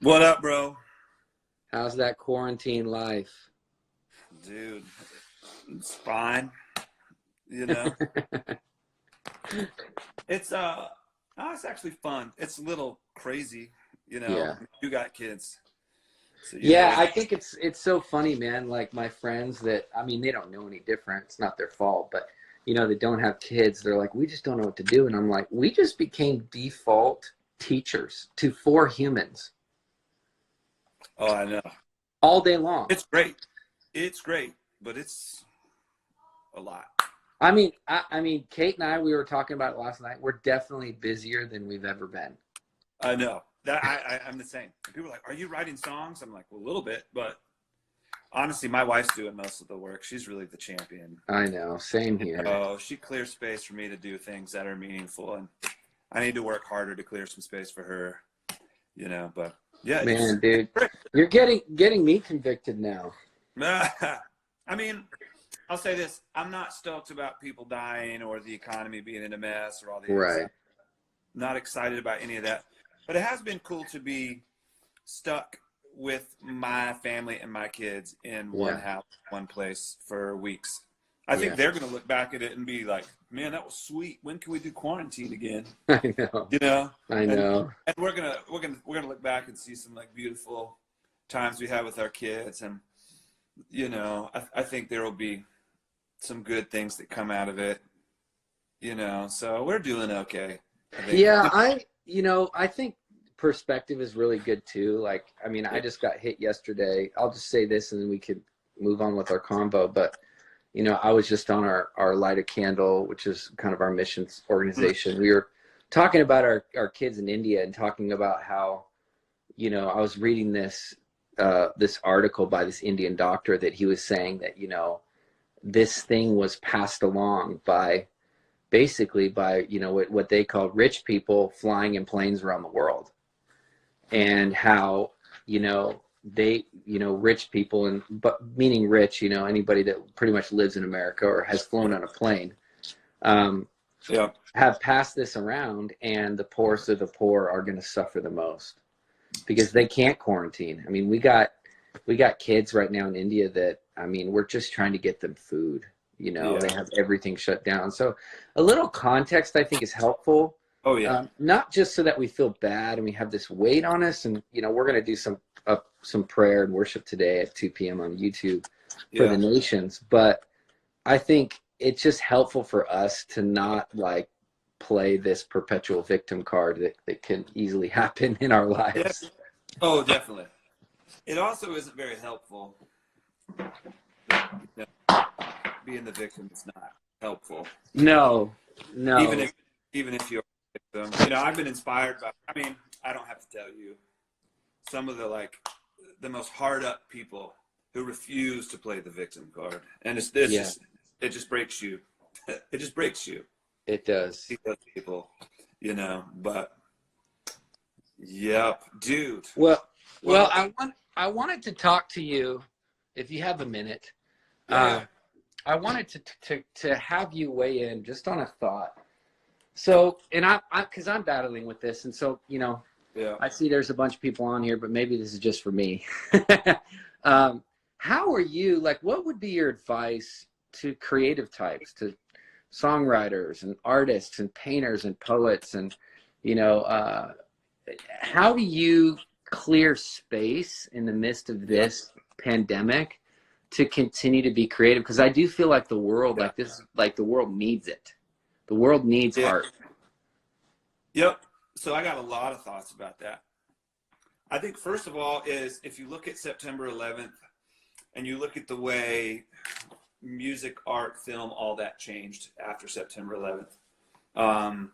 What up, bro? How's that quarantine life? Dude, it's fine. You know, it's oh, it's actually fun. It's a little crazy, you know. Yeah. You got kids, so you Yeah, know. I think it's so funny, man. Like my friends that I mean, they don't know any different. It's not their fault, but they don't have kids. They're like, we just don't know what to do. And I'm like, we just became default teachers to four humans Oh, I know. all day long. It's great. It's great, but it's a lot. I mean, Kate and I, we were talking about it last night. We're definitely busier than we've ever been. I know that I'm the same. People are like, "Are you writing songs?" I'm like, well, a little bit, but honestly, my wife's doing most of the work. She's really the champion. I know, same here. Oh, she clears space for me to do things that are meaningful, and I need to work harder to clear some space for her. But yeah, Man, dude, you're getting me convicted now. I mean, I'll say this: I'm not stoked about people dying or the economy being in a mess or all the other Right. stuff. Not excited about any of that, but it has been cool to be stuck with my family and my kids in one Yeah. house, one place for weeks. I think Yeah. they're going to look back at it and be like, "Man, that was sweet. When can we do quarantine again?" I know. You know, I know. and we're gonna look back and see some like beautiful times we had with our kids, and I think there will be some good things that come out of it. So we're doing okay. I think. Yeah, I think perspective is really good too. Like, I mean, I just got hit yesterday. I'll just say this and then we could move on with our combo. But, I was just on our Light a Candle, which is kind of our missions organization. We were talking about our kids in India and talking about how, I was reading this article by this Indian doctor that he was saying that, this thing was passed along basically by what they call rich people flying in planes around the world, and how rich people, but meaning rich, anybody that pretty much lives in America or has flown on a plane, Yeah. have passed this around, and the poorest of the poor are going to suffer the most because they can't quarantine. I mean, we got kids right now in India that, I mean, we're just trying to get them food. Yeah. They have everything shut down. So a little context, I think, is helpful. Oh yeah. Not just so that we feel bad and we have this weight on us. And, we're going to do some prayer and worship today at 2 p.m. on YouTube for the nations. But I think it's just helpful for us to not like play this perpetual victim card that can easily happen in our lives. Yes. Oh, definitely. It also isn't very helpful. Being the victim is not helpful. No. Even if you're a victim. I've been inspired by, I mean, I don't have to tell you, some of the most hard up people who refuse to play the victim card. And it just breaks you. It just breaks you. It does. See those people, but yep, dude. Well, I wanted to talk to you if you have a minute. Yeah. I wanted to have you weigh in just on a thought. So, and because I'm battling with this, and so Yeah. I see there's a bunch of people on here, but maybe this is just for me. How are you? Like, what would be your advice to creative types, to songwriters and artists and painters and poets, and how do you clear space in the midst of this pandemic to continue to be creative? Because I do feel like the world, the world needs it. The world needs art. Yep. So I got a lot of thoughts about that. I think first of all is if you look at September 11th and you look at the way music, art, film, all that changed after September 11th.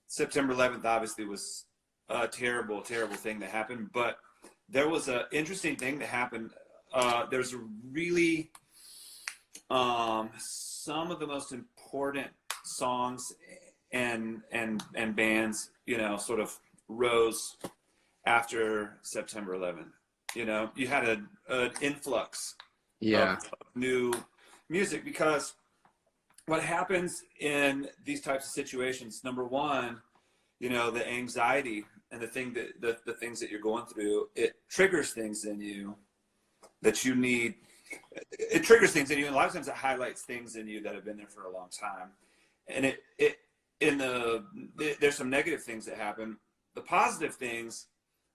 September 11th obviously was a terrible, terrible thing that happened, but there was an interesting thing that happened. There's a really, some of the most important songs and bands, sort of rose after September 11th. You had an influx of new music, because what happens in these types of situations, number one, the anxiety and the things that you're going through, it triggers things in you that you need. It triggers things in you, and a lot of times it highlights things in you that have been there for a long time. And there's some negative things that happen. The positive things,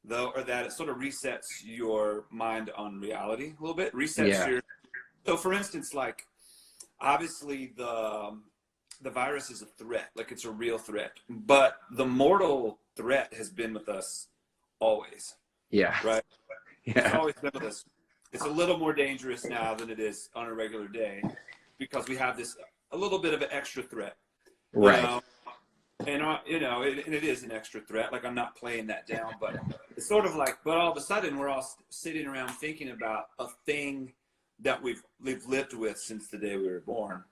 though, are that it sort of resets your mind on reality a little bit. So for instance, like, obviously the virus is a threat, like it's a real threat, but the mortal threat has been with us always. Yeah. Right? Yeah. It's always been with us. It's a little more dangerous now than it is on a regular day because we have a little bit of an extra threat. Right. And it is an extra threat. Like, I'm not playing that down, but it's sort of like, but all of a sudden we're all sitting around thinking about a thing that we've lived with since the day we were born.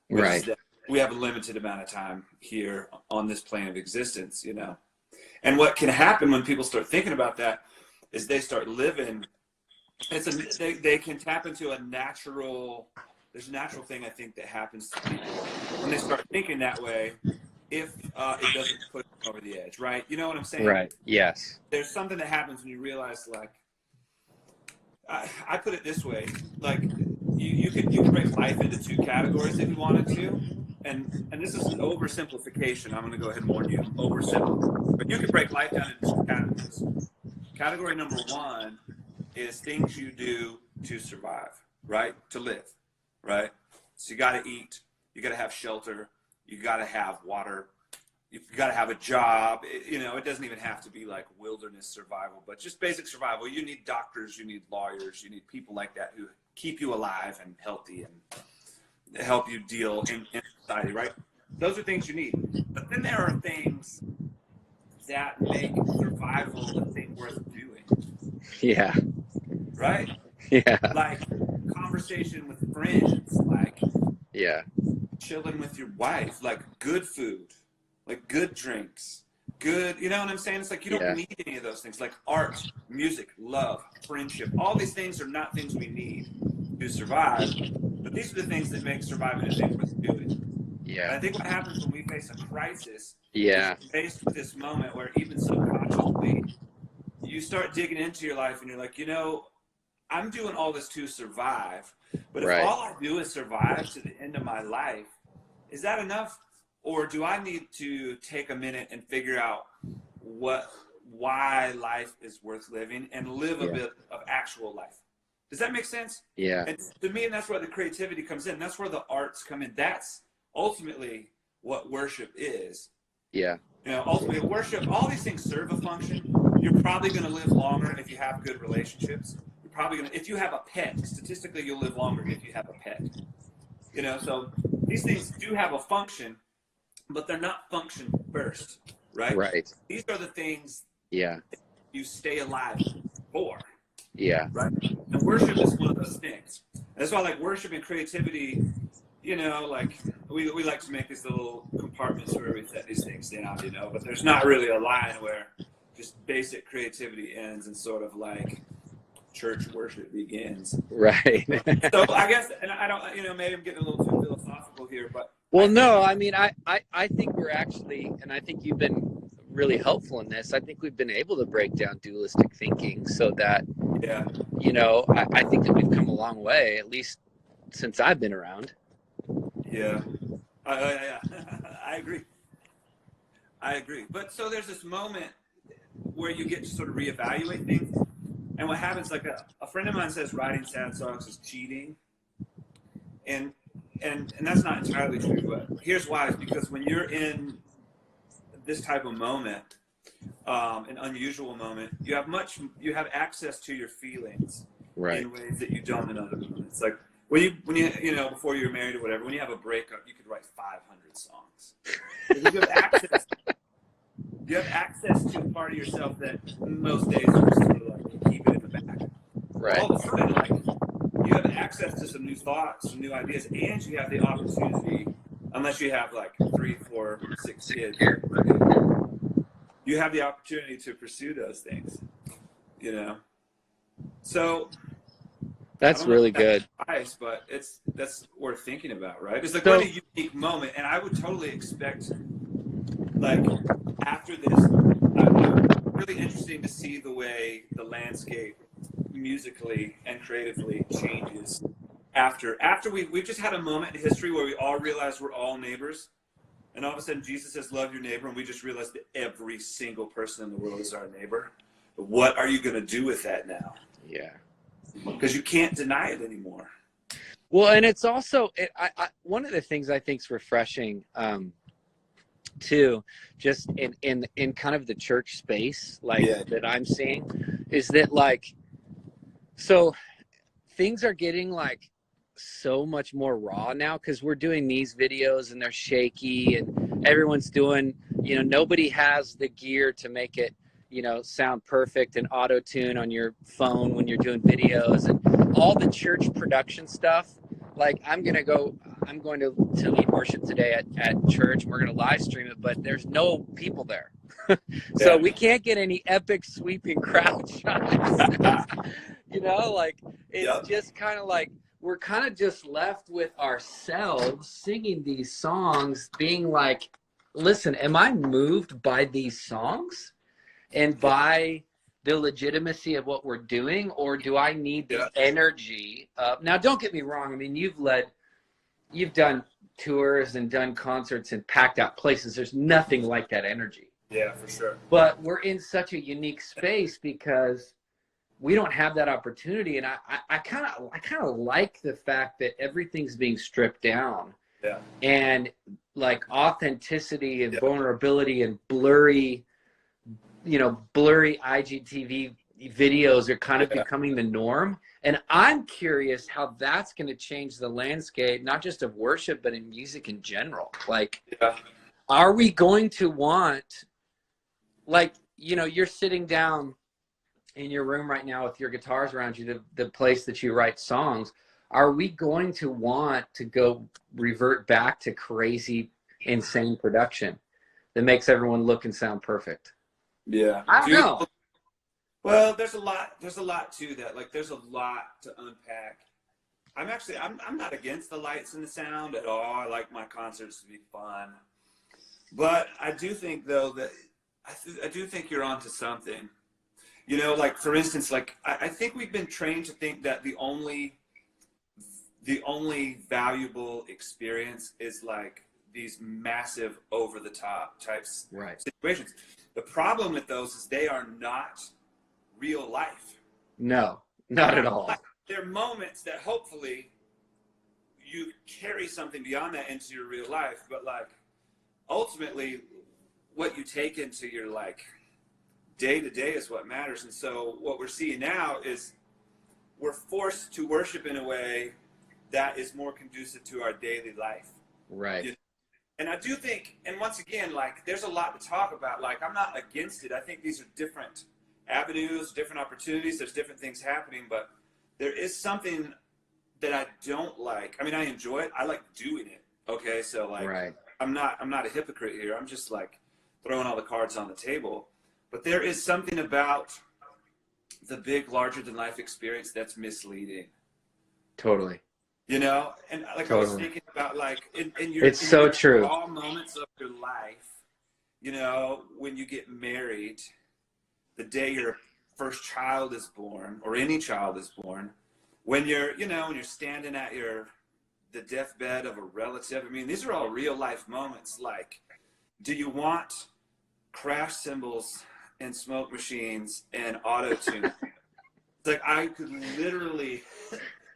Right. That we have a limited amount of time here on this plane of existence, And what can happen when people start thinking about that is they start living. They can tap into there's a natural thing I think that happens to people when they start thinking that way. If it doesn't push them over the edge, right? You know what I'm saying? Right. Yes. There's something that happens when you realize, like, I put it this way, like, you could break life into two categories if you wanted to, and this is an oversimplification. I'm going to go ahead and warn you, oversimple. But you could break life down into two categories. Category number one is things you do to survive, right? To live, right? So you got to eat, you got to have shelter. You got to have water. You've got to have a job. It doesn't even have to be like wilderness survival, but just basic survival. You need doctors, you need lawyers, you need people like that who keep you alive and healthy and help you deal in society, right? Those are things you need. But then there are things that make survival a thing worth doing. Yeah. Right? Yeah. Like conversation with friends, like chilling with your wife, like good food, like good drinks, good, you know what I'm saying? It's like you don't need any of those things, like art, music, love, friendship. All these things are not things we need to survive, but these are the things that make surviving a thing worth doing. Yeah. And I think what happens when we face a crisis is faced with this moment where even subconsciously you start digging into your life and you're like, I'm doing all this to survive, but if all I do is survive to the end of my life, is that enough? Or do I need to take a minute and figure out why life is worth living and live a bit of actual life? Does that make sense? Yeah. And to me, and that's where the creativity comes in. That's where the arts come in. That's ultimately what worship is. Yeah. Ultimately worship, all these things serve a function. You're probably going to live longer if you have good relationships. You're probably going to, if you have a pet, statistically you'll live longer if you have a pet. So these things do have a function, but they're not function first, right? Right. These are the things that you stay alive for. Yeah. Right? And worship is one of those things. That's why, like, worship and creativity, like we like to make these little compartments where we set these things down, but there's not really a line where just basic creativity ends and sort of like church worship begins. Right. So I guess, and I don't, maybe I'm getting a little too philosophical here, but. Well, no, I mean, I think we're actually, and I think you've been really helpful in this. I think we've been able to break down dualistic thinking so that, I think that we've come a long way, at least since I've been around. Yeah. I agree. But so there's this moment where you get to sort of reevaluate things. And what happens, like a friend of mine says writing sad songs is cheating. And that's not entirely true, but here's why. It's because when you're in this type of moment, an unusual moment, you have access to your feelings in ways that you don't in other moments. Like when you before you're married or whatever, when you have a breakup, you could write 500 songs. You have access to a part of yourself that most days are just sort of like keep it in the back. Right. All of a sudden, like, you have access to some new thoughts, some new ideas, and you have the opportunity, unless you have like 3, 4, 6 kids, you have the opportunity to pursue those things, So that's really good. Advice, but that's worth thinking about, right? It's like what a unique moment, and I would totally expect, like, after this, really interesting to see the way the landscape musically and creatively changes after we've just had a moment in history where we all realize we're all neighbors, and all of a sudden Jesus says love your neighbor, and we just realized that every single person in the world is our neighbor. What are you going to do with that now? Yeah, because you can't deny it anymore. Well, and it's also one of the things I think is refreshing too, just in kind of the church space, like that I'm seeing, is that like, so things are getting like so much more raw now, because we're doing these videos and they're shaky and everyone's doing, nobody has the gear to make it, sound perfect and auto tune on your phone when you're doing videos and all the church production stuff. Like I'm going to lead worship today at church. And we're going to live stream it, but there's no people there. So we can't get any epic sweeping crowd shots. Like it's just kind of like, we're kind of just left with ourselves singing these songs, being like, listen, am I moved by these songs and by the legitimacy of what we're doing, or do I need the energy of, now don't get me wrong, I mean, you've done tours and done concerts and packed out places. There's nothing like that energy. Yeah, for sure. But we're in such a unique space because we don't have that opportunity. And I kind of like the fact that everything's being stripped down. Yeah. And like authenticity and vulnerability and blurry IGTV videos are kind of becoming the norm. And I'm curious how that's going to change the landscape, not just of worship, but in music in general. Like, are we going to want, like, you're sitting down in your room right now with your guitars around you, the place that you write songs. Are we going to want to go revert back to crazy, insane production that makes everyone look and sound perfect? Yeah. I don't know. Well, there's a lot to that. Like, there's a lot to unpack. I'm not against the lights and the sound at all. I like my concerts to be fun. But I do think, though, that I do think you're onto something. Like, for instance, like, I think we've been trained to think that the only valuable experience is like these massive over-the-top types situations. The problem with those is they are not real life. No, not at all. They're moments that hopefully you carry something beyond that into your real life, but like ultimately what you take into your like day to day is what matters. And so what we're seeing now is we're forced to worship in a way that is more conducive to our daily life. Right. And I do think, and once again, like there's a lot to talk about. Like I'm not against it. I think these are different avenues, different opportunities. There's different things happening, but there is something that I don't like. I mean, I enjoy it. I like doing it. Okay. So like, I'm not a hypocrite here. I'm just like throwing all the cards on the table. But there is something about the big, larger than life experience that's misleading. Totally. And like I was thinking about like in your, it's so true. All moments of your life, when you get married, the day your first child is born, or any child is born, when you're, when you're standing at the deathbed of a relative. I mean, these are all real life moments. Like, do you want crash cymbals and smoke machines and auto-tune? It's like I could literally,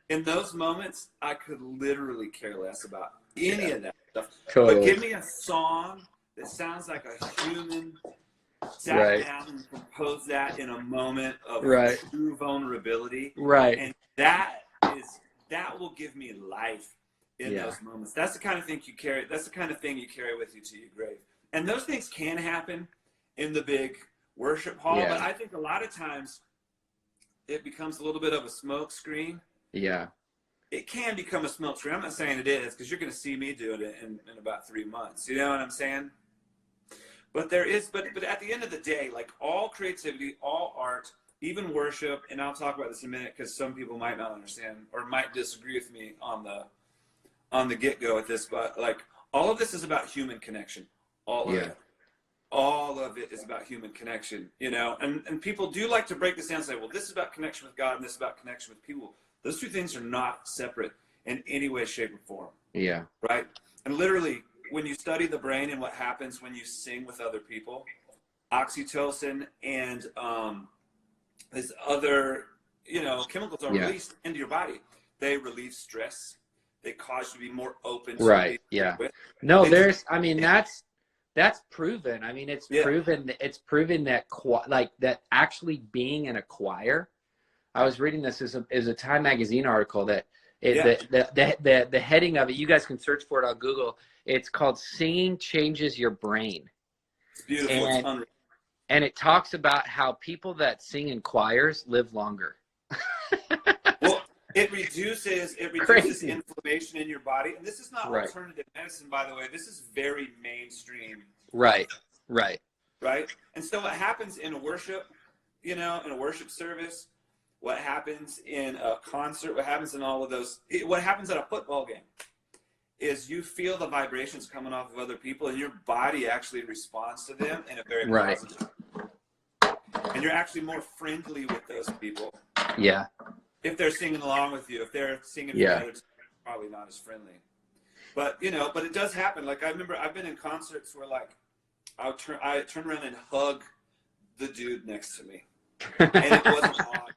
in those moments, I could literally care less about any of that stuff. Totally. But give me a song that sounds like a human sat down and composed that in a moment of true vulnerability. Right. And that will give me life in those moments. That's the kind of thing you carry. That's the kind of thing you carry with you to your grave. And those things can happen in the big worship hall, but I think a lot of times it becomes a little bit of a smoke screen. Yeah. It can become a smoke screen. I'm not saying it is, because you're going to see me doing it in about 3 months. You know what I'm saying? But there is, but at the end of the day, like all creativity, all art, even worship, and I'll talk about this in a minute because some people might not understand or might disagree with me on the get-go with this, but like all of this is about human connection. All of it. all of it is about human connection, you know, and people do like to break this down and say, well, this is about connection with God and this is about connection with people. Those two things are not separate in any way, shape, or form. Yeah. Right. And literally, when you study the brain and what happens when you sing with other people, oxytocin and this other, you know, chemicals are released into your body. They relieve stress. They cause you to be more open. To right. Yeah. No, I mean, that's proven. I mean, it's proven that that actually being in a choir. I was reading this as a Time magazine article that the heading of it, you guys can search for it on Google. It's called "Singing Changes Your Brain." It's beautiful. And it talks about how people that sing in choirs live longer. Well, it reduces inflammation in your body. And this is not alternative medicine, by the way. This is very mainstream. Right. And so what happens in a worship, you know, in a worship service, what happens in a concert, what happens in all of those, what happens at a football game is you feel the vibrations coming off of other people and your body actually responds to them in a very positive way. And you're actually more friendly with those people. Yeah. If they're singing along with you, if they're singing together, probably not as friendly. But, you know, but it does happen. Like, I remember I've been in concerts where, like, I turn around and hug the dude next to me. And it wasn't odd.